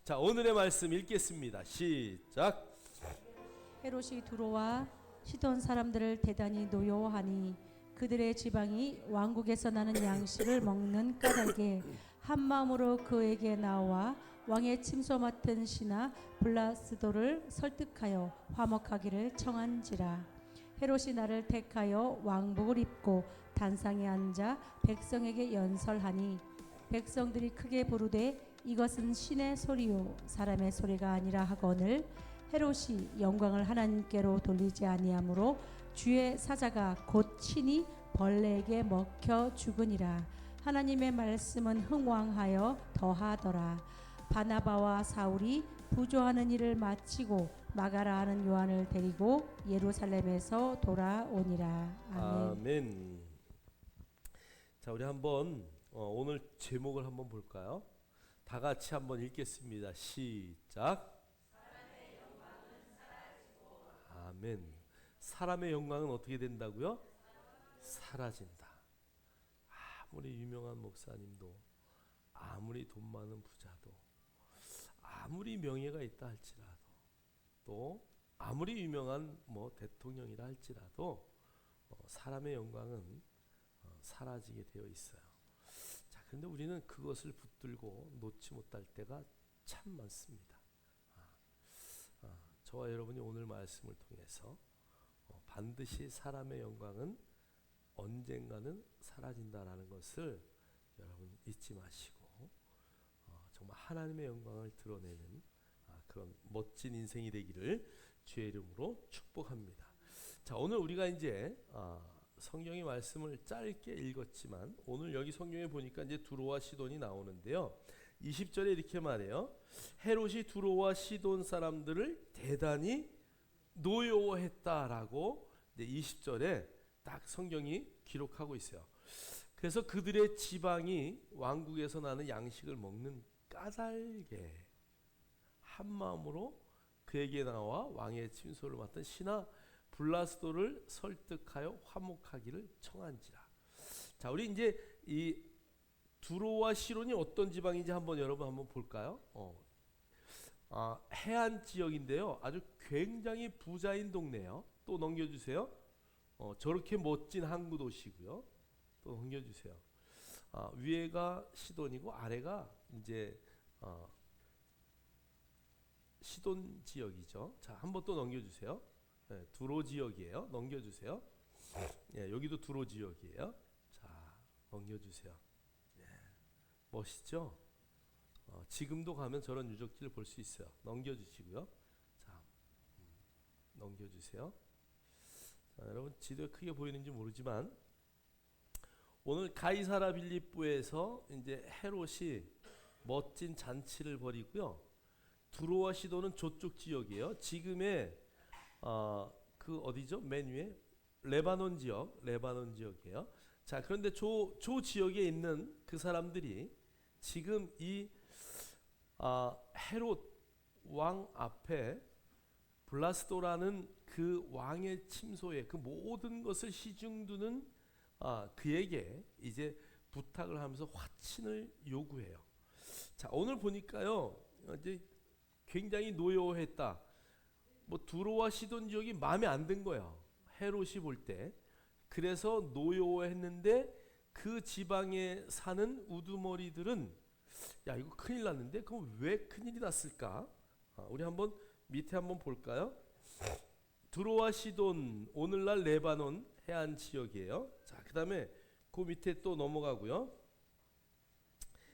자, 오늘의 말씀 읽겠습니다. 시작. 헤롯이 두로와 시돈 사람들을 대단히 노여워하니 그들의 지방이 왕국에서 나는 양식을 먹는 까닭에 한 마음으로 그에게 나와 왕의 침소 맡은 신하 블라스도를 설득하여 화목하기를 청한지라. 헤롯이 나를 택하여 왕복을 입고 단상에 앉아 백성에게 연설하니 백성들이 크게 부르되 이것은 신의 소리요 사람의 소리가 아니라 하거늘 헤롯이 영광을 하나님께로 돌리지 아니하므로 주의 사자가 곧 친히 벌레에게 먹혀 죽으니라. 하나님의 말씀은 흥왕하여 더하더라. 바나바와 사울이 부조하는 일을 마치고 마가라 하는 요한을 데리고 예루살렘에서 돌아오니라. 아멘. 아멘. 자, 우리 한번 오늘 제목을 한번 볼까요? 다 같이 한번 읽겠습니다. 시작. 아멘. 사람의 영광은 어떻게 된다고요? 사라진다. 아무리 유명한 목사님도, 아무리 돈 많은 부자도, 아무리 명예가 있다 할지라도, 또 아무리 유명한 대통령이라 할지라도 사람의 영광은 사라지게 되어 있어요. 자, 그런데 우리는 그것을 붙들고 놓지 못할 때가 참 많습니다. 저와 여러분이 오늘 말씀을 통해서 반드시 사람의 영광은 언젠가는 사라진다라는 것을 여러분 잊지 마시고 정말 하나님의 영광을 드러내는 그런 멋진 인생이 되기를 주의 이름으로 축복합니다. 자, 오늘 우리가 이제 성경의 말씀을 짧게 읽었지만 오늘 여기 성경에 보니까 이제 두로와 시돈이 나오는데요. 20절에 이렇게 말해요. 헤롯이 두로와 시돈 사람들을 대단히 노여워했다라고 20절에 딱 성경이 기록하고 있어요. 그래서 그들의 지방이 왕국에서 나는 양식을 먹는 까닭에 한 마음으로 그에게 나와 왕의 침소를 맡은 신하 블라스도를 설득하여 화목하기를 청한지라. 자, 우리 이제 이 두로와 시돈이 어떤 지방인지 여러분 한번 볼까요? 해안 지역인데요. 아주 굉장히 부자인 동네예요. 또 넘겨주세요. 저렇게 멋진 항구 도시고요. 또 넘겨주세요. 위에가 시돈이고 아래가 이제 시돈 지역이죠. 자, 한번 또 넘겨주세요. 네, 두로 지역이에요. 넘겨주세요. 네, 여기도 두로 지역이에요. 자, 넘겨주세요. 네, 멋있죠? 지금도 가면 저런 유적지를 볼 수 있어요. 넘겨주시고요. 자, 넘겨주세요. 자, 여러분 지도에 크게 보이는지 모르지만 오늘 가이사라 빌립보에서 이제 헤롯이 멋진 잔치를 벌이고요. 두로와 시도는 저쪽 지역이에요. 지금의 그 어디죠? 맨 위에 레바논 지역이에요. 자, 그런데 저 지역에 있는 그 사람들이 지금 이 헤롯 왕 앞에 블라스도라는 그 왕의 침소에 그 모든 것을 시중두는 그에게 이제 부탁을 하면서 화친을 요구해요. 자, 오늘 보니까요, 이제 굉장히 노여워했다. 두로와 시돈 지역이 마음에 안 든 거예요. 헤롯이 볼 때. 그래서 노여워했는데 그 지방에 사는 우두머리들은 야, 이거 큰일 났는데 그럼 왜 큰일이 났을까? 우리 한번 밑에 한번 볼까요? 두로와 시돈 오늘날 레바논 해안 지역이에요. 자, 그다음에 그 밑에 또 넘어가고요.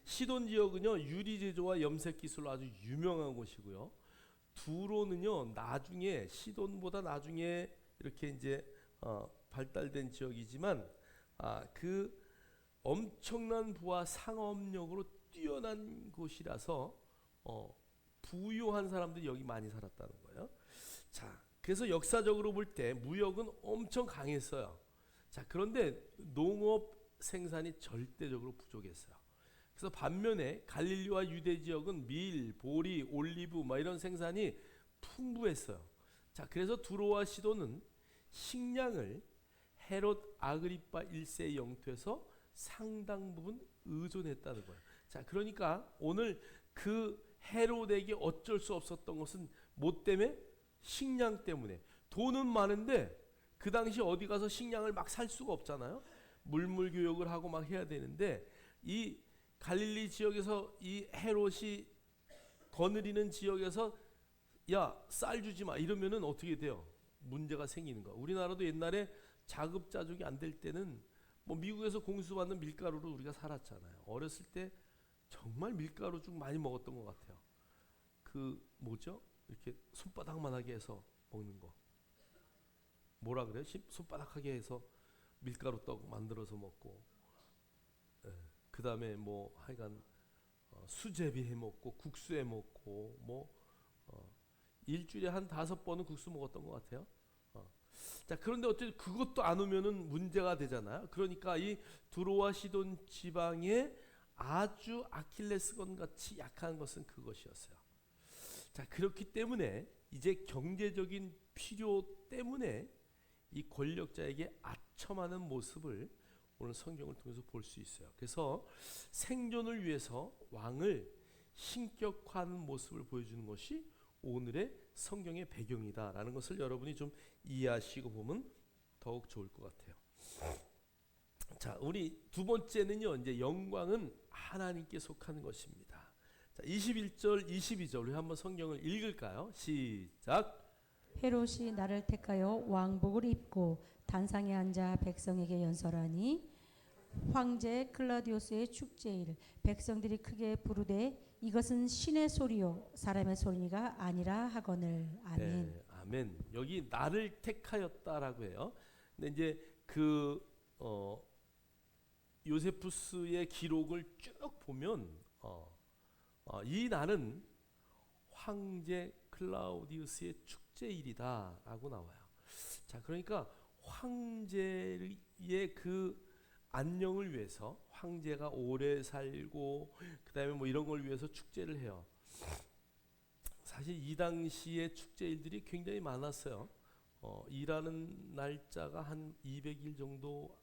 시돈 지역은요, 유리 제조와 염색 기술로 아주 유명한 곳이고요. 두로는요, 나중에 시돈보다 나중에 이렇게 이제 발달된 지역이지만 그 엄청난 부와 상업력으로 뛰어난 곳이라서 부유한 사람들이 여기 많이 살았다는 거예요. 자, 그래서 역사적으로 볼 때 무역은 엄청 강했어요. 자, 그런데 농업 생산이 절대적으로 부족했어요. 그래서 반면에 갈릴리와 유대 지역은 밀, 보리, 올리브 이런 생산이 풍부했어요. 자, 그래서 두로와 시돈은 식량을 헤롯 아그리파 1세의 영토에서 상당 부분 의존했다는 거예요. 자, 그러니까 오늘 그 헤롯에게 어쩔 수 없었던 것은 뭐 때문에? 식량 때문에. 돈은 많은데 그 당시 어디 가서 식량을 막 살 수가 없잖아요. 물물교역을 하고 막 해야 되는데 이 갈릴리 지역에서 이 헤롯이 거느리는 지역에서 야, 쌀 주지 마 이러면은 어떻게 돼요? 문제가 생기는 거야. 우리나라도 옛날에 자급자족이 안 될 때는 뭐 미국에서 공수받는 밀가루로 우리가 살았잖아요. 어렸을 때 정말 밀가루죽 많이 먹었던 것 같아요. 그 뭐죠? 이렇게 손바닥만하게 해서 먹는 거. 뭐라 그래요? 손바닥하게 해서 밀가루 떡 만들어서 먹고, 그 다음에 뭐 하여간 수제비 해 먹고 국수 해 먹고 뭐 일주일에 한 5번은 국수 먹었던 것 같아요. 자, 그런데 어쨌든 그것도 안 오면은 문제가 되잖아요. 그러니까 이 두로와 시돈 지방에 아주 아킬레스건 같이 약한 것은 그것이었어요. 자, 그렇기 때문에 이제 경제적인 필요 때문에 이 권력자에게 아첨하는 모습을 오늘 성경을 통해서 볼 수 있어요. 그래서 생존을 위해서 왕을 신격화하는 모습을 보여주는 것이 오늘의 성경의 배경이다라는 것을 여러분이 좀 이해하시고 보면 더욱 좋을 것 같아요. 자, 우리 두 번째는요, 이제 영광은 하나님께 속하는 것입니다. 자, 21절, 22절 우리 한번 성경을 읽을까요? 시작. 헤롯이 나를 택하여 왕복을 입고 단상에 앉아 백성에게 연설하니 황제 클라우디우스의 축제일 백성들이 크게 부르되 이것은 신의 소리요 사람의 소리가 아니라 하거늘. 아멘. 네, 아멘. 여기 나를 택하였다라고 해요. 근데 이제 그 요세푸스의 기록을 쭉 보면 이 날은 황제 클라우디우스의 축제일이다라고 나와요. 자, 그러니까 황제의 그 안녕을 위해서 황제가 오래 살고 그다음에 뭐 이런 걸 위해서 축제를 해요. 사실 이 당시의 축제일들이 굉장히 많았어요. 일하는 날짜가 한 200일 정도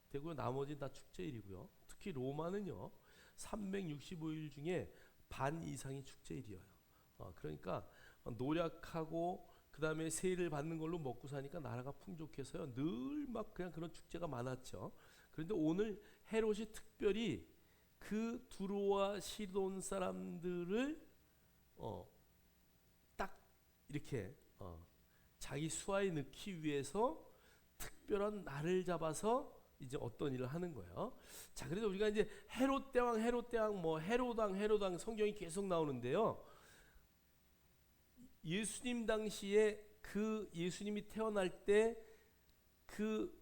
되고 나머지 다 축제일이고요. 특히 로마는요 365일 중에 반 이상이 축제일이에요. 그러니까 노력하고 그 다음에 세일을 받는 걸로 먹고 사니까 나라가 풍족해서요 늘 막 그냥 그런 축제가 많았죠. 그런데 오늘 헤롯이 특별히 그 두로와 시돈 사람들을 딱 이렇게 자기 수하에 넣기 위해서 특별한 날을 잡아서 이제 어떤 일을 하는 거예요. 자, 그래서 우리가 이제 헤롯 대왕 뭐 헤로당 성경이 계속 나오는데요. 예수님 당시에 그 예수님이 태어날 때 그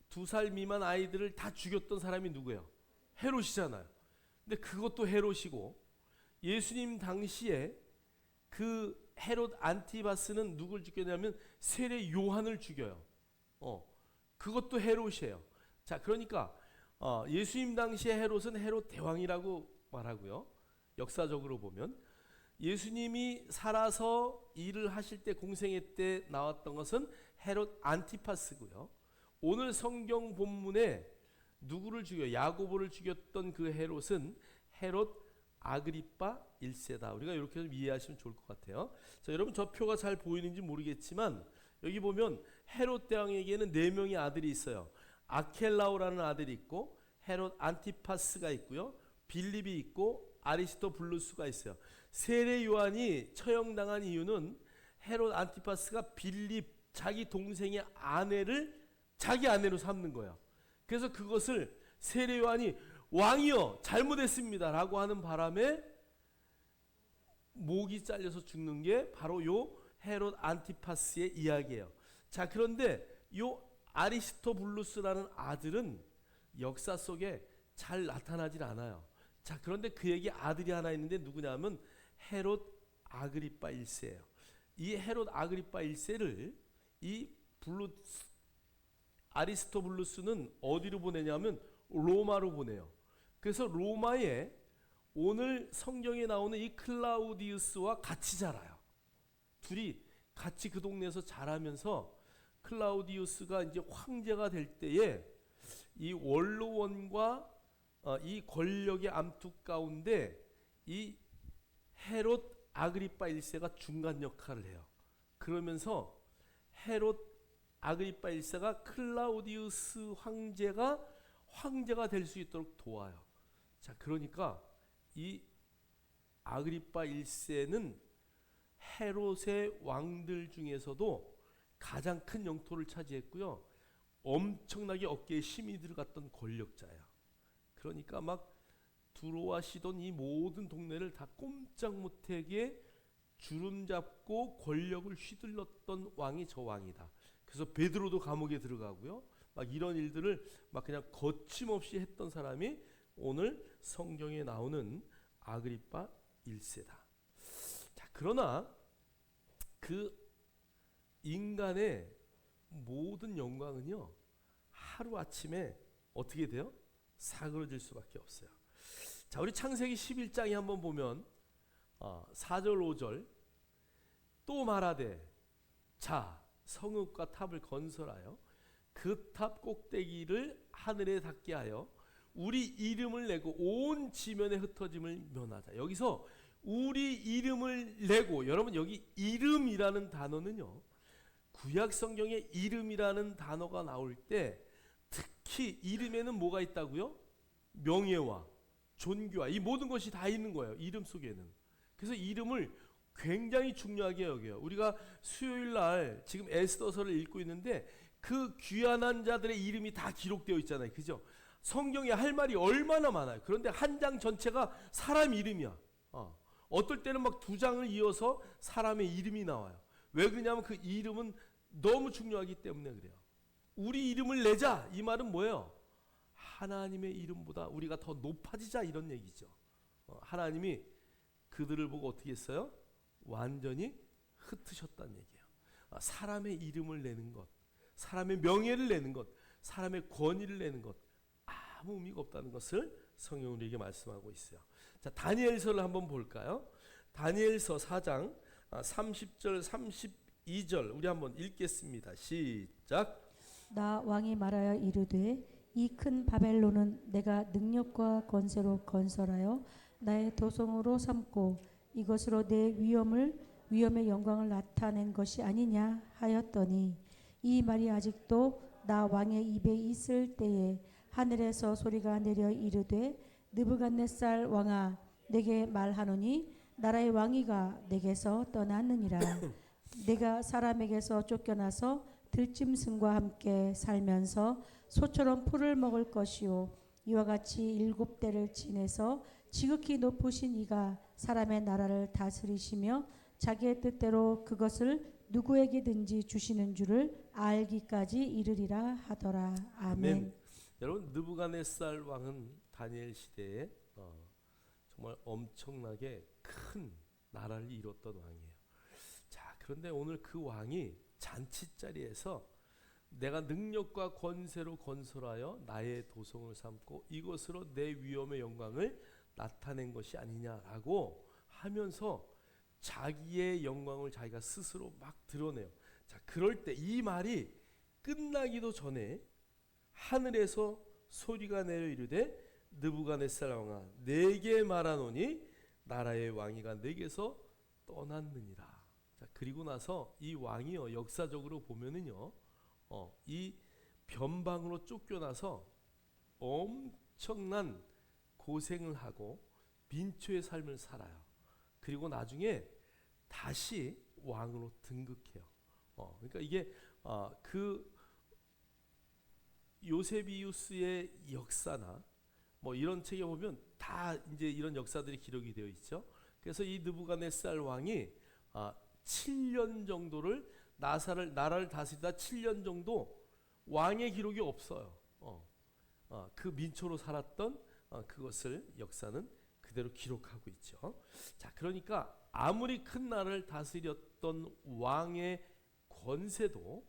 2살 미만 아이들을 다 죽였던 사람이 누구예요? 헤롯이잖아요. 근데 그것도 헤롯이고 예수님 당시에 그 헤롯 안티바스는 누굴 죽였냐면 세례 요한을 죽여요. 그것도 헤롯이에요. 자, 그러니까 예수님 당시에 헤롯은 헤롯 대왕이라고 말하고요. 역사적으로 보면 예수님이 살아서 일을 하실 때 공생애 때 나왔던 것은 헤롯 안티파스고요. 오늘 성경 본문에 누구를 죽여? 야고보를 죽였던 그 헤롯은 헤롯 아그리파 1세다. 우리가 이렇게 좀 이해하시면 좋을 것 같아요. 자, 여러분 저 표가 잘 보이는지 모르겠지만 여기 보면 헤롯 대왕에게는 4명의 아들이 있어요. 아켈라오라는 아들이 있고 헤롯 안티파스가 있고요. 빌립이 있고 아리스토블루스가 있어요. 세례 요한이 처형당한 이유는 헤롯 안티파스가 빌립 자기 동생의 아내를 자기 아내로 삼는 거예요. 그래서 그것을 세례 요한이 왕이여 잘못했습니다라고 하는 바람에 목이 잘려서 죽는 게 바로 요 헤롯 안티파스의 이야기예요. 자, 그런데 요 아리스토블루스라는 아들은 역사 속에 잘 나타나질 않아요. 자, 그런데 그에게 아들이 하나 있는데 누구냐면 헤롯 아그리파 1세예요. 이 헤롯 아그리파 1세를 이 아리스토블루스는 어디로 보내냐면 로마로 보내요. 그래서 로마에 오늘 성경에 나오는 이 클라우디우스와 같이 자라요. 둘이 같이 그 동네에서 자라면서 클라우디우스가 이제 황제가 될 때에 이 원로원과 이 권력의 암투 가운데 이 헤롯 아그리파 1세가 중간 역할을 해요. 그러면서 헤롯 아그리파 1세가 클라우디우스 황제가 될 수 있도록 도와요. 자, 그러니까 이 아그리파 1세는 헤롯의 왕들 중에서도 가장 큰 영토를 차지했고요. 엄청나게 어깨에 힘이 들어갔던 권력자야. 그러니까 막 두로와 시돈 이 모든 동네를 다 꼼짝 못하게 주름 잡고 권력을 휘둘렀던 왕이 저 왕이다. 그래서 베드로도 감옥에 들어가고요. 막 이런 일들을 막 그냥 거침없이 했던 사람이 오늘 성경에 나오는 아그리파 1세다. 자, 그러나 그 인간의 모든 영광은요, 하루아침에 어떻게 돼요? 사그러질 수밖에 없어요. 자, 우리 창세기 11장에 한번 보면 4절 5절 또 말하되 자 성읍과 탑을 건설하여 그 탑 꼭대기를 하늘에 닿게 하여 우리 이름을 내고 온 지면에 흩어짐을 면하자. 여기서 우리 이름을 내고, 여러분 여기 이름이라는 단어는요, 구약 성경에 이름이라는 단어가 나올 때 특히 이름에는 뭐가 있다고요? 명예와 존귀와 이 모든 것이 다 있는 거예요, 이름 속에는. 그래서 이름을 굉장히 중요하게 여겨요. 우리가 수요일 날 지금 에스더서를 읽고 있는데 그 귀환한 자들의 이름이 다 기록되어 있잖아요, 그죠? 성경에 할 말이 얼마나 많아요. 그런데 한 장 전체가 사람 이름이야. 어떨 때는 막 2장을 이어서 사람의 이름이 나와요. 왜 그러냐면 그 이름은 너무 중요하기 때문에 그래요. 우리 이름을 내자, 이 말은 뭐예요? 하나님의 이름보다 우리가 더 높아지자, 이런 얘기죠. 하나님이 그들을 보고 어떻게 했어요? 완전히 흩으셨다는 얘기예요. 사람의 이름을 내는 것, 사람의 명예를 내는 것, 사람의 권위를 내는 것, 아무 의미가 없다는 것을 성경은 우리에게 말씀하고 있어요. 자, 다니엘서를 한번 볼까요? 다니엘서 4장 30절 32절 우리 한번 읽겠습니다. 시작. 나 왕이 말하여 이르되 이 큰 바벨론은 내가 능력과 권세로 건설하여 나의 도성으로 삼고 이것으로 내 위엄의 영광을 나타낸 것이 아니냐 하였더니 이 말이 아직도 나 왕의 입에 있을 때에 하늘에서 소리가 내려 이르되 느부갓네살 왕아 내게 말하노니 나라의 왕위가 내게서 떠났느니라. 내가 사람에게서 쫓겨나서 들짐승과 함께 살면서 소처럼 풀을 먹을 것이요 이와 같이 7대를 지내서 지극히 높으신 이가 사람의 나라를 다스리시며 자기의 뜻대로 그것을 누구에게든지 주시는 줄을 알기까지 이르리라 하더라. 아멘. 여러분, 느부갓네살 왕은 다니엘 시대에 정말 엄청나게 큰 나라를 이뤘던 왕이에요. 자, 그런데 오늘 그 왕이 잔치자리에서 내가 능력과 권세로 건설하여 나의 도성을 삼고 이것으로 내 위엄의 영광을 나타낸 것이 아니냐라고 하면서 자기의 영광을 자기가 스스로 막 드러내요. 자, 그럴 때 이 말이 끝나기도 전에 하늘에서 소리가 내려 이르되 느부갓네살 왕아 내게 말하노니 나라의 왕위가 내게서 떠났느니라. 자, 그리고 나서 이 왕이요, 역사적으로 보면은요, 이 변방으로 쫓겨나서 엄청난 고생을 하고 빈초의 삶을 살아요. 그리고 나중에 다시 왕으로 등극해요. 그러니까 이게 그 요세비우스의 역사나 뭐 이런 책에 보면 다 이제 이런 역사들이 기록이 되어 있죠. 그래서 이 느부갓네살 왕이 7년 정도를 나라를 다스리다 7년 정도 왕의 기록이 없어요. 그 민초로 살았던 그것을 역사는 그대로 기록하고 있죠. 자, 그러니까 아무리 큰 나라를 다스렸던 왕의 권세도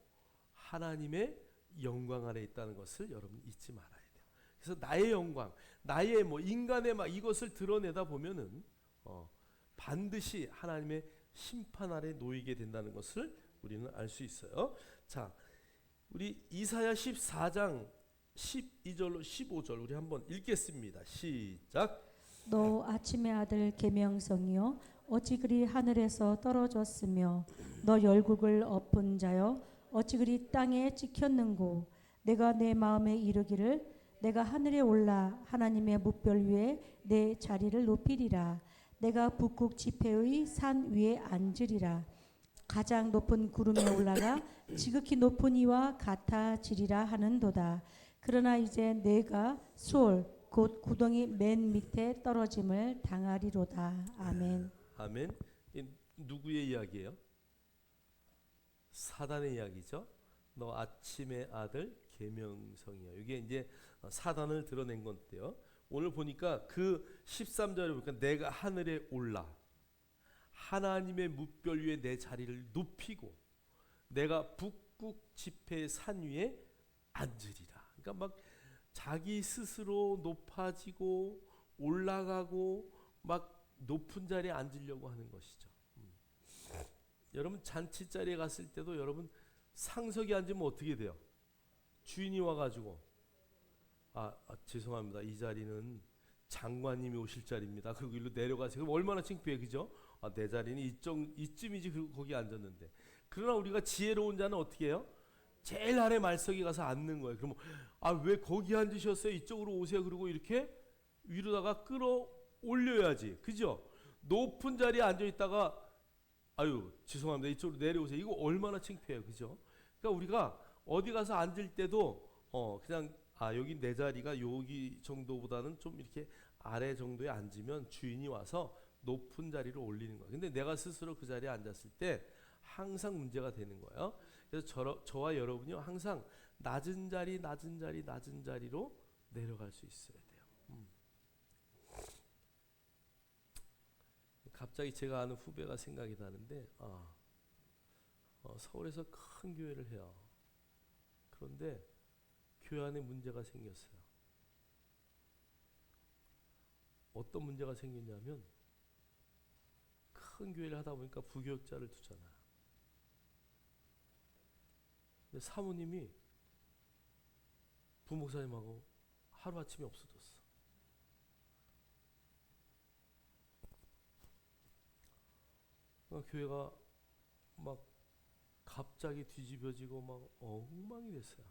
하나님의 영광 아래 있다는 것을 여러분 잊지 말아야 돼요. 그래서 나의 영광, 나의 뭐 인간의 막 이것을 드러내다 보면은 반드시 하나님의 심판 아래 놓이게 된다는 것을 우리는 알 수 있어요. 자, 우리 이사야 14장 12절로 15절 우리 한번 읽겠습니다. 시작. 너 아침의 아들 계명성이요 어찌 그리 하늘에서 떨어졌으며 너 열국을 엎은 자여 어찌 그리 땅에 찍혔는고 내가 내 마음에 이르기를 내가 하늘에 올라 하나님의 뭇별 위에 내 자리를 높이리라. 내가 북극 지폐의 산 위에 앉으리라. 가장 높은 구름에 올라가 지극히 높은 이와 같아지리라 하는도다. 그러나 이제 내가 수월 곧 구덩이 맨 밑에 떨어짐을 당하리로다. 아멘. 아멘. 이 누구의 이야기예요? 사단의 이야기죠. 너 아침의 아들 계명성이야. 이게 이제 사단을 드러낸 건데요. 오늘 보니까 그 13절에 보니까 내가 하늘에 올라 하나님의 뭇별 위에 내 자리를 높이고 내가 북극 지폐의 산 위에 앉으리라. 그러니까 막 자기 스스로 높아지고 올라가고 막 높은 자리에 앉으려고 하는 것이죠. 여러분 잔치 자리에 갔을 때도 여러분 상석에 앉으면 어떻게 돼요? 주인이 와가지고 죄송합니다. 이 자리는 장관님이 오실 자리입니다. 그리고 일로 내려가세요. 그럼 얼마나 창피해, 그죠? 내 자리는 이쯤이지. 그리고 거기 앉았는데. 그러나 우리가 지혜로운 자는 어떻게 해요? 제일 아래 말석에 가서 앉는 거예요. 그러면 왜 거기 앉으셨어요? 이쪽으로 오세요. 그리고 이렇게 위로다가 끌어올려야지, 그죠? 높은 자리에 앉아 있다가 죄송합니다. 이쪽으로 내려오세요. 이거 얼마나 창피해요, 그죠? 그러니까 우리가 어디 가서 앉을 때도 그냥 여기 내 자리가 여기 정도보다는 좀 이렇게 아래 정도에 앉으면 주인이 와서 높은 자리로 올리는 거예요. 근데 내가 스스로 그 자리에 앉았을 때 항상 문제가 되는 거예요. 그래서 저와 여러분이 항상 낮은 자리로 내려갈 수 있어야 돼요. 갑자기 제가 아는 후배가 생각이 나는데 서울에서 큰 교회를 해요. 그런데 교회 안에 문제가 생겼어요. 어떤 문제가 생겼냐면 큰 교회를 하다 보니까 부교육자를 두잖아요. 근데 사모님이 부목사님하고 하루아침에 없어졌어. 교회가 막 갑자기 뒤집어지고 막 엉망이 됐어요.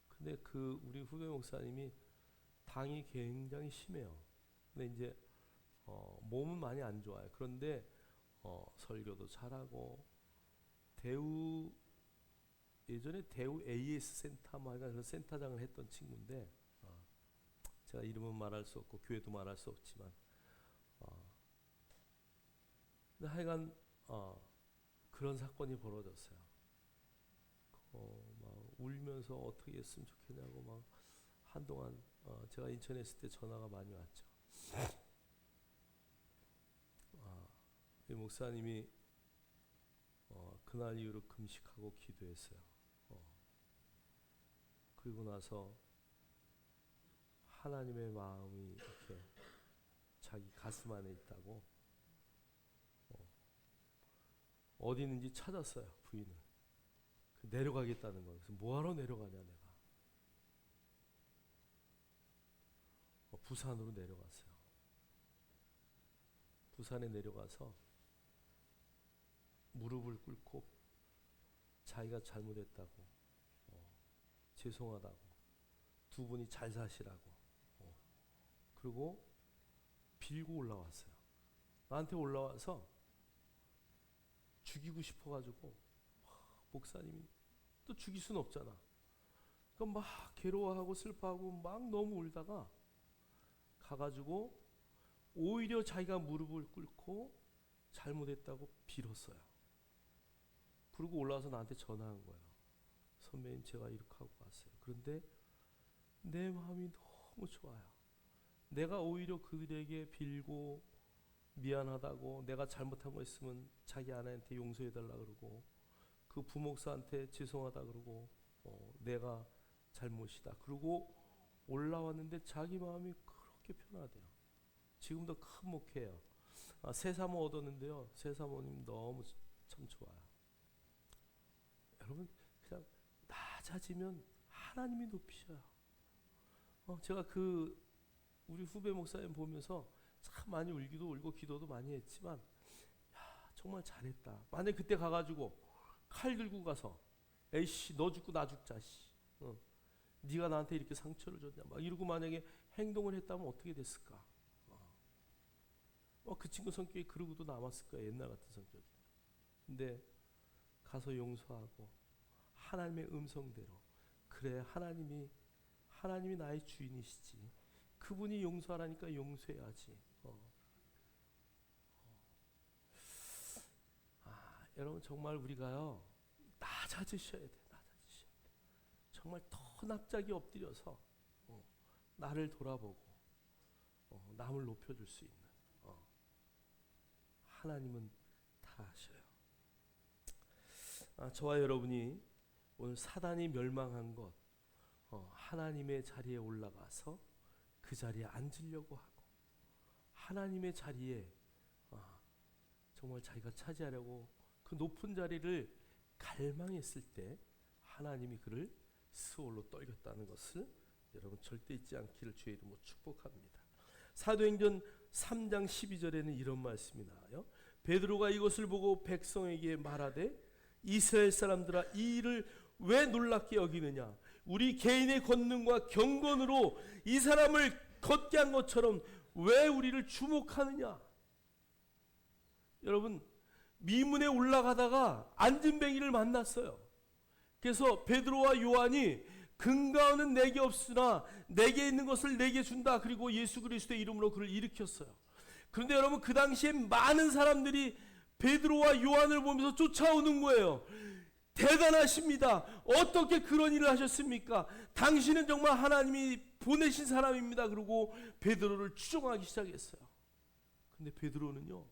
근데 우리 후배 목사님이 당이 굉장히 심해요. 근데 이제 몸은 많이 안 좋아요. 그런데 설교도 잘하고 예전에 대우 AS 센터 그런 센터장을 했던 친구인데 제가 이름은 말할 수 없고 교회도 말할 수 없지만 근데 하여간 그런 사건이 벌어졌어요. 막 울면서 어떻게 했으면 좋겠냐고 막 한동안 제가 인천에 있을 때 전화가 많이 왔죠. 이 목사님이 그날 이후로 금식하고 기도했어요. 그리고 나서 하나님의 마음이 이렇게 자기 가슴 안에 있다고 어디 있는지 찾았어요. 부인을. 내려가겠다는 거예요. 그래서 뭐하러 내려가냐 내가. 부산으로 내려갔어요. 부산에 내려가서 무릎을 꿇고 자기가 잘못했다고 죄송하다고 두 분이 잘 사시라고 그리고 빌고 올라왔어요. 나한테 올라와서 죽이고 싶어가지고 목사님이 또 죽일 수는 없잖아. 그러니까 막 괴로워하고 슬퍼하고 막 너무 울다가 가가지고 오히려 자기가 무릎을 꿇고 잘못했다고 빌었어요. 그리고 올라와서 나한테 전화한 거예요. 선배님 제가 이렇게 하고 왔어요. 그런데 내 마음이 너무 좋아요. 내가 오히려 그들에게 빌고 미안하다고 내가 잘못한 거 있으면 자기 아내한테 용서해달라 그러고 그 부목사한테 죄송하다 그러고 내가 잘못이다. 그리고 올라왔는데 자기 마음이 그렇게 편하대요. 지금도 큰 목회예요. 새 사모 얻었는데요. 새 사모님 너무 참 좋아요. 여러분 그냥 낮아지면 하나님이 높이셔요. 제가 우리 후배 목사님 보면서 참 많이 울기도 울고 기도도 많이 했지만 정말 잘했다. 만약 그때 가가지고 칼 들고 가서 에이씨 너 죽고 나 죽자 씨. 네가 나한테 이렇게 상처를 줬냐 막 이러고 만약에 행동을 했다면 어떻게 됐을까? 그 친구 성격이 그러고도 남았을 거야. 옛날 같은 성격이. 근데 가서 용서하고 하나님의 음성대로 그래 하나님이 나의 주인이시지. 그분이 용서하라니까 용서해야지. 여러분 정말 우리가요 낮아지셔야 돼. 낮아지셔야 돼. 정말 더 납작이 엎드려서 나를 돌아보고 남을 높여줄 수 있는 하나님은 다 하셔요. 저와 여러분이 오늘 사단이 멸망한 것 하나님의 자리에 올라가서 그 자리에 앉으려고 하고 하나님의 자리에 정말 자기가 차지하려고 그 높은 자리를 갈망했을 때 하나님이 그를 스올로 떨겼다는 것을 여러분 절대 잊지 않기를 주의 이름으로 축복합니다. 사도행전 3장 12절에는 이런 말씀이 나와요. 베드로가 이것을 보고 백성에게 말하되 이스라엘 사람들아 이 일을 왜 놀랍게 여기느냐. 우리 개인의 권능과 경건으로 이 사람을 걷게 한 것처럼 왜 우리를 주목하느냐. 여러분 미문에 올라가다가 안진뱅이를 만났어요. 그래서 베드로와 요한이 근거는 내게 없으나 내게 있는 것을 내게 준다. 그리고 예수 그리스도의 이름으로 그를 일으켰어요. 그런데 여러분 그 당시에 많은 사람들이 베드로와 요한을 보면서 쫓아오는 거예요. 대단하십니다. 어떻게 그런 일을 하셨습니까? 당신은 정말 하나님이 보내신 사람입니다. 그리고 베드로를 추종하기 시작했어요. 근데 베드로는요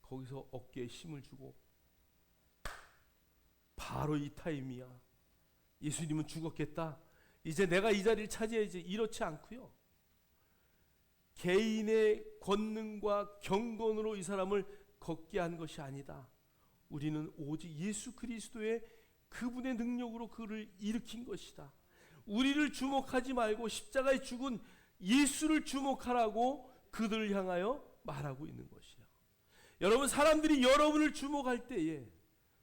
거기서 어깨에 힘을 주고 바로 이 타임이야. 예수님은 죽었겠다. 이제 내가 이 자리를 차지해야지. 이렇지 않고요. 개인의 권능과 경건으로 이 사람을 걷게 한 것이 아니다. 우리는 오직 예수 그리스도의 그분의 능력으로 그를 일으킨 것이다. 우리를 주목하지 말고 십자가에 죽은 예수를 주목하라고 그들을 향하여 말하고 있는 것이에요. 여러분 사람들이 여러분을 주목할 때에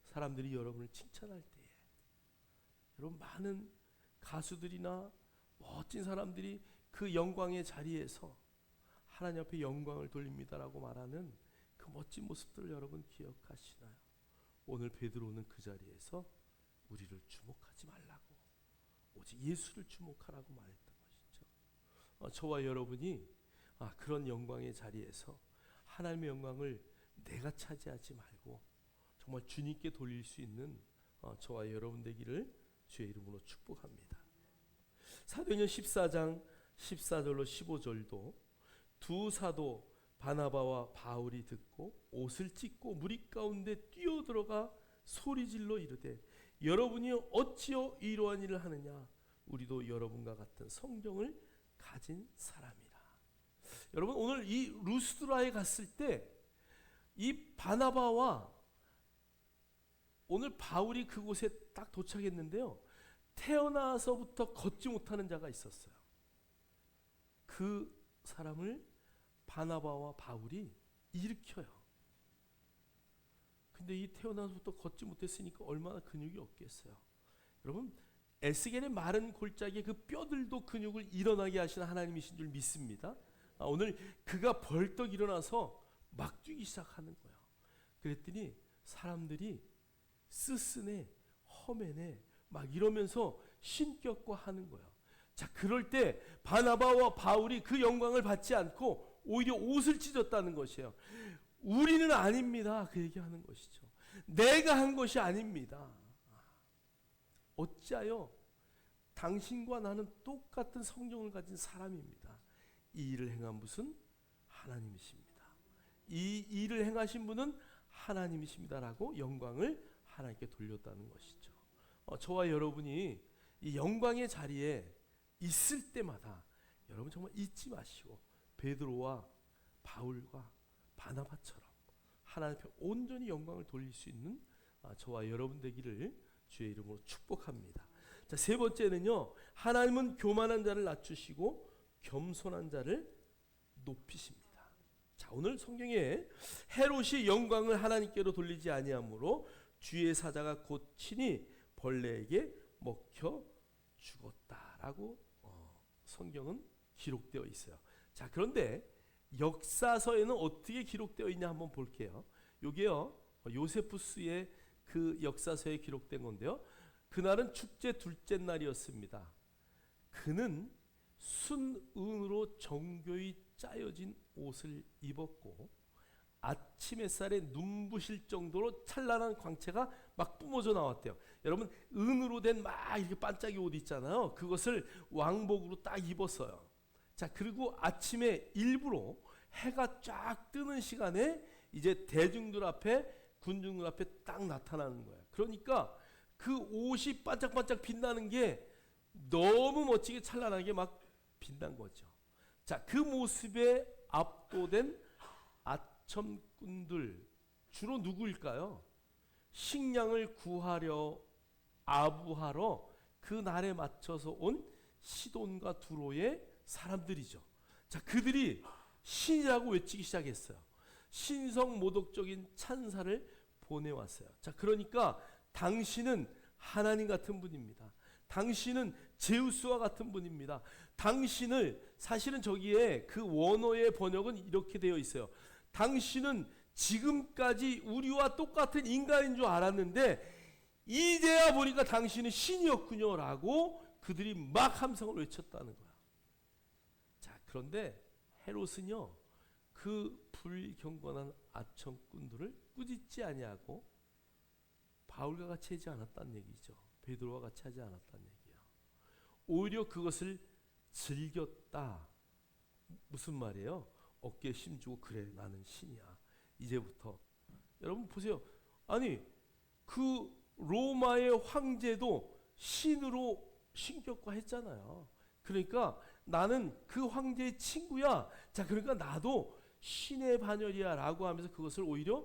사람들이 여러분을 칭찬할 때에 여러분 많은 가수들이나 멋진 사람들이 그 영광의 자리에서 하나님 앞에 영광을 돌립니다라고 말하는 그 멋진 모습들을 여러분 기억하시나요? 오늘 베드로는 그 자리에서 우리를 주목하지 말라고 오직 예수를 주목하라고 말했던 것이죠. 저와 여러분이 그런 영광의 자리에서 하나님의 영광을 내가 차지하지 말고 정말 주님께 돌릴 수 있는 저와 여러분 되기를 주의 이름으로 축복합니다. 사도행전 14장 14절로 15절도 두 사도 바나바와 바울이 듣고 옷을 찢고 무리 가운데 뛰어들어가 소리질러 이르되 여러분이 어찌어 이러한 일을 하느냐. 우리도 여러분과 같은 성경을 가진 사람이라. 여러분 오늘 이 루스드라에 갔을 때 이 바나바와 오늘 바울이 그곳에 딱 도착했는데요. 태어나서부터 걷지 못하는 자가 있었어요. 그 사람을 바나바와 바울이 일으켜요. 근데 이 태어나서부터 걷지 못했으니까 얼마나 근육이 없겠어요. 여러분 에스겔의 마른 골짜기에 그 뼈들도 근육을 일어나게 하시는 하나님이신 줄 믿습니다. 오늘 그가 벌떡 일어나서 막 뛰기 시작하는 거예요. 그랬더니 사람들이 스스네 허메네 막 이러면서 신격과 하는 거예요. 자 그럴 때 바나바와 바울이 그 영광을 받지 않고 오히려 옷을 찢었다는 것이에요. 우리는 아닙니다. 그 얘기하는 것이죠. 내가 한 것이 아닙니다. 어찌하여 당신과 나는 똑같은 성령을 가진 사람입니다. 이 일을 행한 분은 하나님이십니다. 이 일을 행하신 분은 하나님이십니다라고 영광을 하나님께 돌렸다는 것이죠. 저와 여러분이 이 영광의 자리에 있을 때마다 여러분 정말 잊지 마시고 베드로와 바울과 바나바처럼 하나님 앞에 온전히 영광을 돌릴 수 있는 저와 여러분 되기를 주의 이름으로 축복합니다. 자, 세 번째는요. 하나님은 교만한 자를 낮추시고 겸손한 자를 높이십니다. 자, 오늘 성경에 헤롯이 영광을 하나님께로 돌리지 아니하므로 주의 사자가 곧 친히 벌레에게 먹혀 죽었다라고 성경은 기록되어 있어요. 자, 그런데 역사서에는 어떻게 기록되어 있냐 한번 볼게요. 요게요, 요세푸스의 그 역사서에 기록된 건데요. 그날은 축제 둘째 날이었습니다. 그는 순은으로 정교히 짜여진 옷을 입었고 아침 햇살에 눈부실 정도로 찬란한 광채가 막 뿜어져 나왔대요. 여러분, 은으로 된 막 이렇게 반짝이 옷 있잖아요. 그것을 왕복으로 딱 입었어요. 자, 그리고 아침에 일부러 해가 쫙 뜨는 시간에 이제 대중들 앞에, 군중들 앞에 딱 나타나는 거예요. 그러니까 그 옷이 반짝반짝 빛나는 게 너무 멋지게 찬란하게 막 빛난 거죠. 자, 그 모습에 압도된 아첨꾼들, 주로 누구일까요? 식량을 구하려, 아부하러 그 날에 맞춰서 온 시돈과 두로의 사람들이죠. 자, 그들이 신이라고 외치기 시작했어요. 신성 모독적인 찬사를 보내왔어요. 자, 그러니까 당신은 하나님 같은 분입니다. 당신은 제우스와 같은 분입니다. 당신을, 사실은 저기에 그 원어의 번역은 이렇게 되어 있어요. 당신은 지금까지 우리와 똑같은 인간인 줄 알았는데 이제야 보니까 당신은 신이었군요 라고 그들이 막 함성을 외쳤다는 거야. 자, 그런데 헤롯은요, 그 불경건한 아첨꾼들을 꾸짖지 아니하고 바울과 같이 하지 않았다는 얘기죠. 베드로와 같이 하지 않았다는 얘기야. 오히려 그것을 즐겼다. 무슨 말이에요? 어깨에 힘주고, 그래 나는 신이야 이제부터. 여러분 보세요. 아니, 그 로마의 황제도 신으로 신격화했잖아요. 그러니까 나는 그 황제의 친구야. 자, 그러니까 나도 신의 반열이야 라고 하면서 그것을 오히려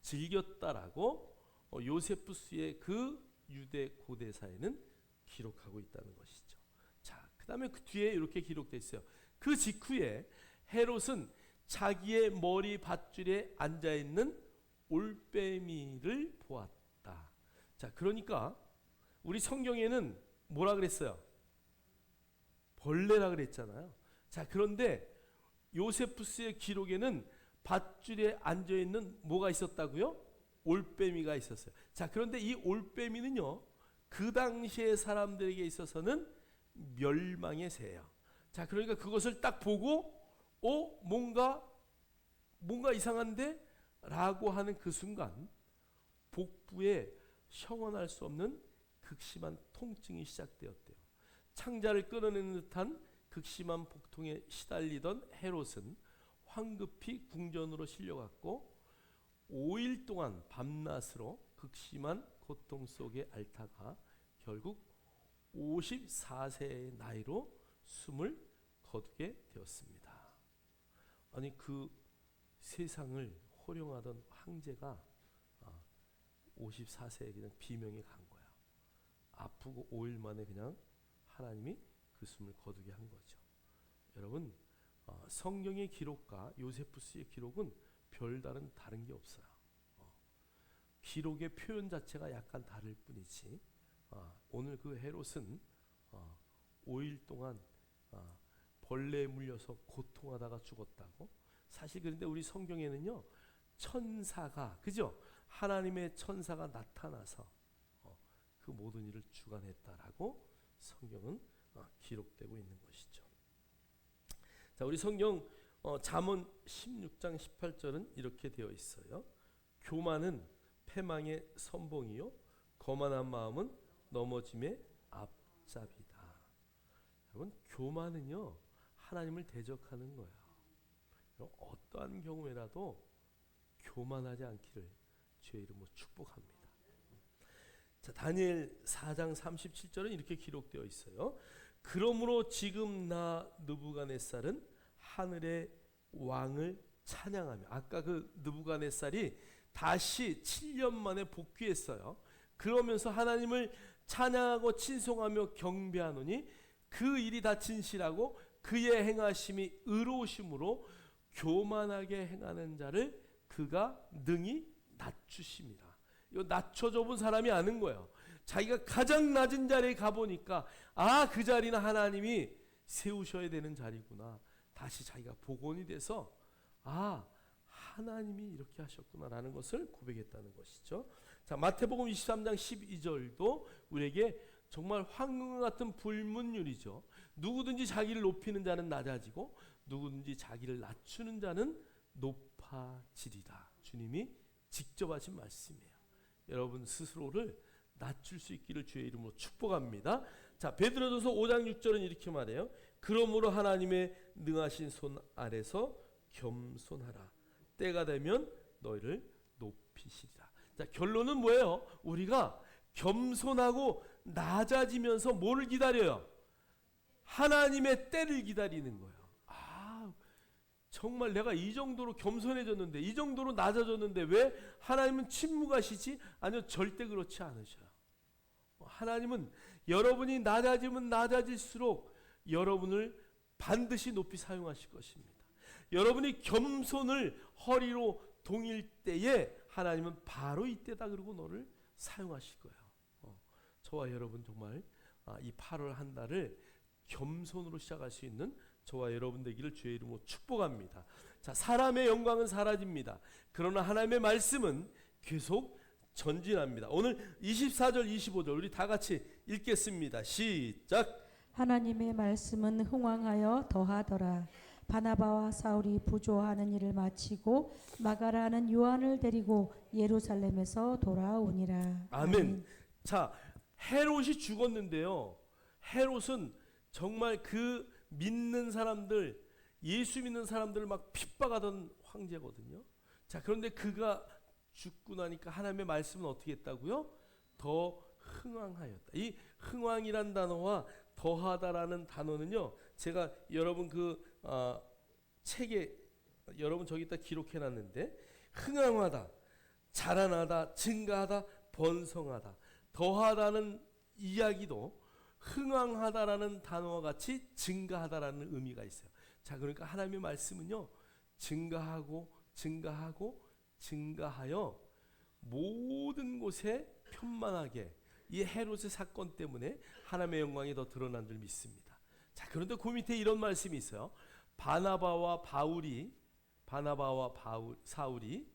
즐겼다라고 요세푸스의 그 유대 고대사에는 기록하고 있다는 것이죠. 자, 그 다음에 그 뒤에 이렇게 기록되어 있어요. 그 직후에 헤롯은 자기의 머리 밧줄에 앉아있는 올빼미를 보았다. 자, 그러니까 우리 성경에는 뭐라 그랬어요? 벌레라 그랬잖아요. 자, 그런데 요세푸스의 기록에는 밧줄에 앉아있는 뭐가 있었다고요? 올빼미가 있었어요. 자, 그런데 이 올빼미는요, 그 당시의 사람들에게 있어서는 멸망의 새예요. 자, 그러니까 그것을 딱 보고 뭔가 이상한데? 라고 하는 그 순간 복부에 형언할 수 없는 극심한 통증이 시작되었대요. 창자를 끊어내는 듯한 극심한 복통에 시달리던 헤롯은 황급히 궁전으로 실려갔고 5일 동안 밤낮으로 극심한 고통 속에 앓다가 결국 54세의 나이로 숨을 거두게 되었습니다. 아니, 그 세상을 호령하던 황제가 54세에 그냥 비명이 간 거야. 아프고 5일 만에 그냥 하나님이 그 숨을 거두게 한 거죠. 여러분, 성경의 기록과 요세푸스의 기록은 별다른 다른 게 없어요. 기록의 표현 자체가 약간 다를 뿐이지. 오늘 그 헤롯은 5일 동안 벌레에 물려서 고통하다가 죽었다고. 사실 그런데 우리 성경에는요, 천사가, 그죠? 하나님의 천사가 나타나서 그 모든 일을 주관했다라고 성경은 기록되고 있는 것이죠. 자, 우리 성경 잠언 16장 18절은 이렇게 되어 있어요. 교만은 패망의 선봉이요 거만한 마음은 넘어짐의 앞잡이다. 여러분, 교만은요, 하나님을 대적하는 거예요. 어떠한 경우에라도 교만하지 않기를 주의 이름으로 축복합니다. 자, 다니엘 4장 37절은 이렇게 기록되어 있어요. 그러므로 지금 나 느부갓네살은 하늘의 왕을 찬양하며, 아까 그 느부갓네살이 다시 7년 만에 복귀했어요. 그러면서 하나님을 찬양하고 친송하며 경배하노니 그 일이 다 진실하고 그의 행하심이 의로우심으로 교만하게 행하는 자를 그가 능히 낮추십니다. 이거 낮춰줘 본 사람이 아는 거예요. 자기가 가장 낮은 자리에 가보니까 그 자리는 하나님이 세우셔야 되는 자리구나. 다시 자기가 복원이 돼서 하나님이 이렇게 하셨구나라는 것을 고백했다는 것이죠. 자, 마태복음 23장 12절도 우리에게 정말 황금 같은 불문율이죠. 누구든지 자기를 높이는 자는 낮아지고 누구든지 자기를 낮추는 자는 높아지리라. 주님이 직접 하신 말씀이에요. 여러분 스스로를 낮출 수 있기를 주의 이름으로 축복합니다. 자, 베드로전서 5장 6절은 이렇게 말해요. 그러므로 하나님의 능하신 손 아래서 겸손하라. 때가 되면 너희를 높이시리라. 자, 결론은 뭐예요? 우리가 겸손하고 낮아지면서 뭐를 기다려요? 하나님의 때를 기다리는 거예요. 정말 내가 이 정도로 겸손해졌는데, 이 정도로 낮아졌는데 왜 하나님은 침묵하시지? 아니요, 절대 그렇지 않으셔요. 하나님은 여러분이 낮아지면 낮아질수록 여러분을 반드시 높이 사용하실 것입니다. 여러분이 겸손을 허리로 동일 때에 하나님은 바로 이때다 그러고 너를 사용하실 거예요. 저와 여러분 정말 이 8월 한 달을 겸손으로 시작할 수 있는 저와 여러분 되기를 주의 이름으로 축복합니다. 자, 사람의 영광은 사라집니다. 그러나 하나님의 말씀은 계속 전진합니다. 오늘 24절 25절 우리 다 같이 읽겠습니다. 시작. 하나님의 말씀은 흥왕하여 더하더라. 바나바와 사울이 부조하는 일을 마치고 마가라는 요한을 데리고 예루살렘에서 돌아오니라. 아멘. 자, 헤롯이 죽었는데요. 헤롯은 정말 그 믿는 사람들, 예수 믿는 사람들을 막 핍박하던 황제거든요. 자, 그런데 그가 죽고 나니까 하나님의 말씀은 어떻게 했다고요? 더 흥왕하였다. 이 흥왕이란 단어와 더하다라는 단어는요, 제가 여러분 그 책에 여러분 저기다 기록해놨는데, 흥왕하다, 자라나다, 증가하다, 번성하다, 더하다는 이야기도 흥왕하다라는 단어와 같이 증가하다라는 의미가 있어요. 자, 그러니까 하나님의 말씀은요, 증가하고 증가하고 증가하여 모든 곳에 편만하게, 이 헤롯의 사건 때문에 하나님의 영광이 더 드러난 줄 믿습니다. 자, 그런데 그 밑에 이런 말씀이 있어요. 바나바와 사울이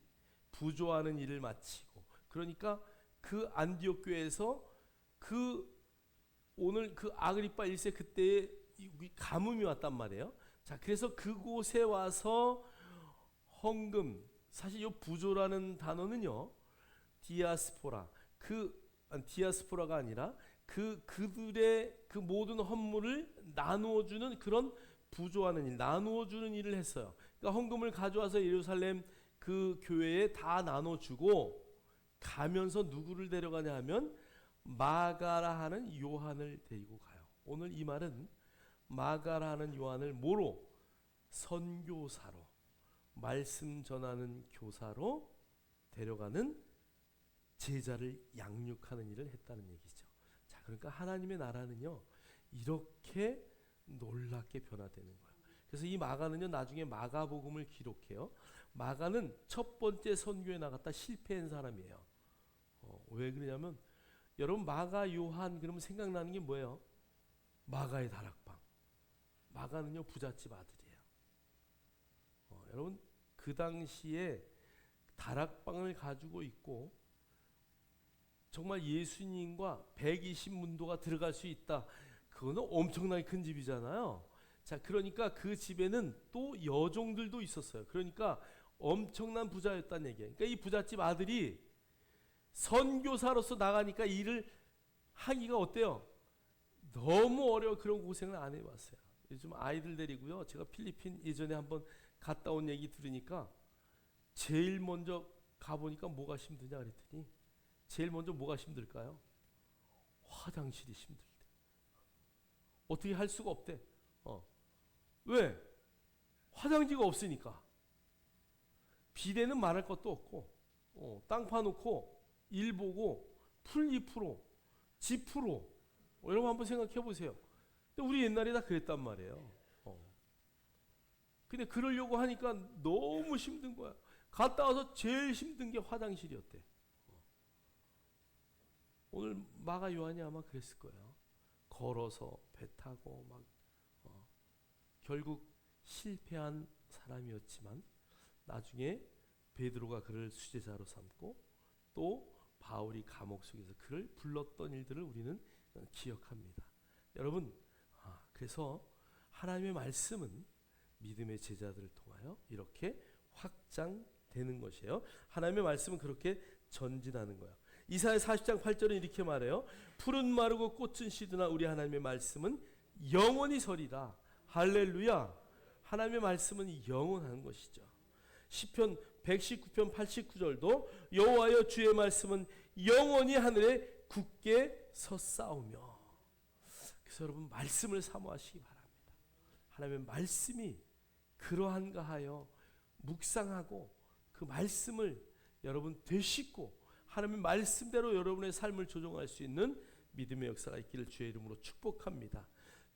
부조하는 일을 마치고, 그러니까 그 안디옥 교회에서 오늘 그 아그리파 1세 그때에 가뭄이 왔단 말이에요. 자, 그래서 그곳에 와서 헌금, 사실 이 부조라는 단어는요, 디아스포라가 아니라 그들의 그 모든 헌물을 나누어주는 그런 부조하는 일, 나누어주는 일을 했어요. 그러니까 헌금을 가져와서 예루살렘 그 교회에 다 나눠주고 가면서 누구를 데려가냐 하면 마가라 하는 요한을 데리고 가요. 오늘 이 말은 마가라 하는 요한을 뭐로? 선교사로, 말씀 전하는 교사로 데려가는 제자를 양육하는 일을 했다는 얘기죠. 자, 그러니까 하나님의 나라는요, 이렇게 놀랍게 변화되는 거예요. 그래서 이 마가는요, 나중에 마가복음을 기록해요. 마가는 첫 번째 선교에 나갔다 실패한 사람이에요. 왜 그러냐면, 여러분 마가 요한 그러면 생각나는 게 뭐예요? 마가의 다락방. 마가는요, 부잣집 아들이에요. 여러분 그 당시에 다락방을 가지고 있고 정말 예수님과 120문도가 들어갈 수 있다. 그거는 엄청나게 큰 집이잖아요. 자, 그러니까 그 집에는 또 여종들도 있었어요. 그러니까 엄청난 부자였다는 얘기예요. 그러니까 이 부잣집 아들이 선교사로서 나가니까 일을 하기가 어때요? 너무 어려워. 그런 고생을 안 해봤어요. 요즘 아이들 데리고요, 제가 필리핀 예전에 한번 갔다 온 얘기 들으니까 제일 먼저 가보니까 뭐가 힘드냐 그랬더니 제일 먼저 뭐가 힘들까요? 화장실이 힘들대. 어떻게 할 수가 없대. 왜? 화장지가 없으니까. 비대는 말할 것도 없고, 땅 파놓고 일 보고 풀잎으로 짚으로, 여러분 한번 생각해 보세요. 근데 우리 옛날에 다 그랬단 말이에요. 근데 그러려고 하니까 너무 힘든 거야. 갔다 와서 제일 힘든 게 화장실이었대. 오늘 마가 요한이 아마 그랬을 거예요. 걸어서 배 타고 막 결국 실패한 사람이었지만 나중에 베드로가 그를 수제자로 삼고 또 바울이 감옥 속에서 그를 불렀던 일들을 우리는 기억합니다. 여러분, 그래서 하나님의 말씀은 믿음의 제자들을 통하여 이렇게 확장되는 것이에요. 하나님의 말씀은 그렇게 전진하는 거예요. 이사야 40장 8절은 이렇게 말해요. 푸른 마르고 꽃은 시드나 우리 하나님의 말씀은 영원히 서리라. 할렐루야. 하나님의 말씀은 영원한 것이죠. 시편 119편 89절도 여호와여 주의 말씀은 영원히 하늘에 굳게 섰사오며. 그래서 여러분 말씀을 사모하시기 바랍니다. 하나님의 말씀이 그러한가 하여 묵상하고 그 말씀을 여러분 되씹고 하나님의 말씀대로 여러분의 삶을 조정할 수 있는 믿음의 역사가 있기를 주의 이름으로 축복합니다.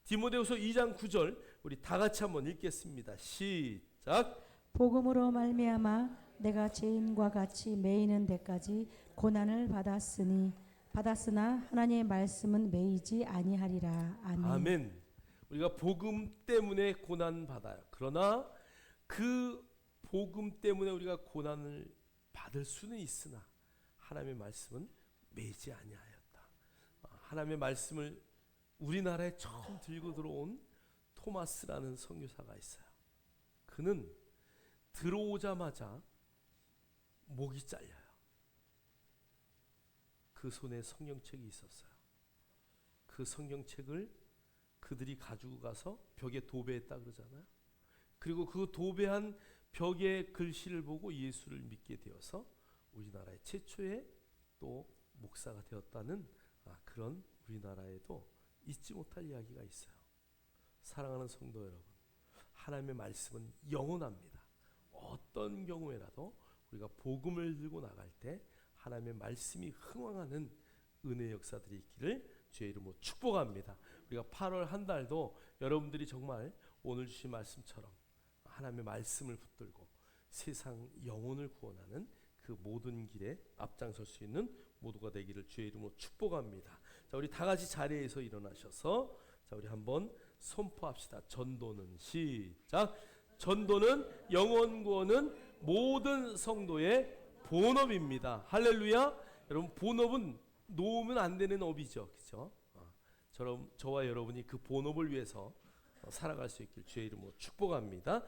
디모데후서 2장 9절 우리 다 같이 한번 읽겠습니다. 시작. 복음으로 말미암아 내가 죄인과 같이 매이는 데까지 고난을 받았으나 하나님의 말씀은 매이지 아니하리라. 아멘. 아멘. 우리가 복음 때문에 고난 받아요. 그러나 그 복음 때문에 우리가 고난을 받을 수는 있으나 하나님의 말씀은 매이지 아니하였다. 하나님의 말씀을 우리나라에 처음 들고 들어온 토마스라는 선교사가 있어요. 그는 들어오자마자 목이 잘려요. 그 손에 성경책이 있었어요. 그 성경책을 그들이 가지고 가서 벽에 도배했다 그러잖아요. 그리고 그 도배한 벽의 글씨를 보고 예수를 믿게 되어서 우리나라의 최초의 또 목사가 되었다는 그런 우리나라에도 잊지 못할 이야기가 있어요. 사랑하는 성도 여러분, 하나님의 말씀은 영원합니다. 어떤 경우에라도 우리가 복음을 들고 나갈 때 하나님의 말씀이 흥왕하는 은혜의 역사들이 있기를 주의 이름으로 축복합니다. 우리가 8월 한 달도 여러분들이 정말 오늘 주신 말씀처럼 하나님의 말씀을 붙들고 세상 영혼을 구원하는 그 모든 길에 앞장설 수 있는 모두가 되기를 주의 이름으로 축복합니다. 자, 우리 다 같이 자리에서 일어나셔서 자, 우리 한번 선포합시다. 전도는 시작. 전도는 영혼 구원은 모든 성도의 본업입니다. 할렐루야. 여러분 본업은 놓으면 안 되는 업이죠. 그렇죠? 저와 여러분이 그 본업을 위해서 살아갈 수 있길 주의 이름으로 축복합니다.